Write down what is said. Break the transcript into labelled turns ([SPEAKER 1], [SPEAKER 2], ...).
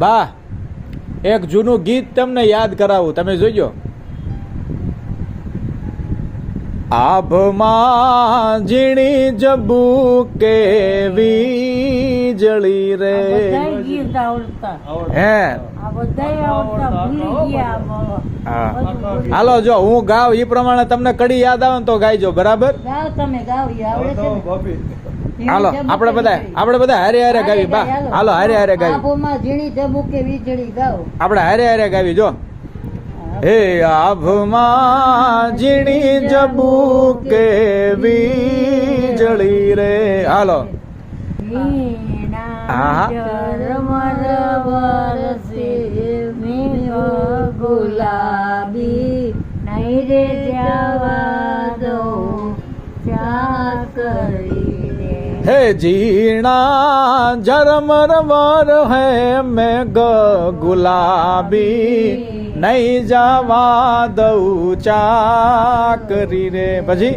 [SPEAKER 1] બા એક જૂનું ગીત તમને યાદ કરાવું, તમે જોજો. આભમાં ઝીણી જબુ કે વીજળી રે. હે હાલો, જો હું ગાવ એ પ્રમાણે તમને કડી યાદ આવે ને તો ગાઈજો, બરાબર? હાલો આપણે બધા હારે હારે ગાવી બા. હાલો હારે હારે ગાવી, આપણે હારે હારે ગાવી. જો હે આભમાં ઝીણી જબુ કે વીજળી રે. હાલો
[SPEAKER 2] ગુલાબી નહીં રે જવા દો
[SPEAKER 1] હે ઝીણા ઝરમર વર હે મેઘ ગુલાબી નહીં જવા દઉં ચાકરી રે. પછી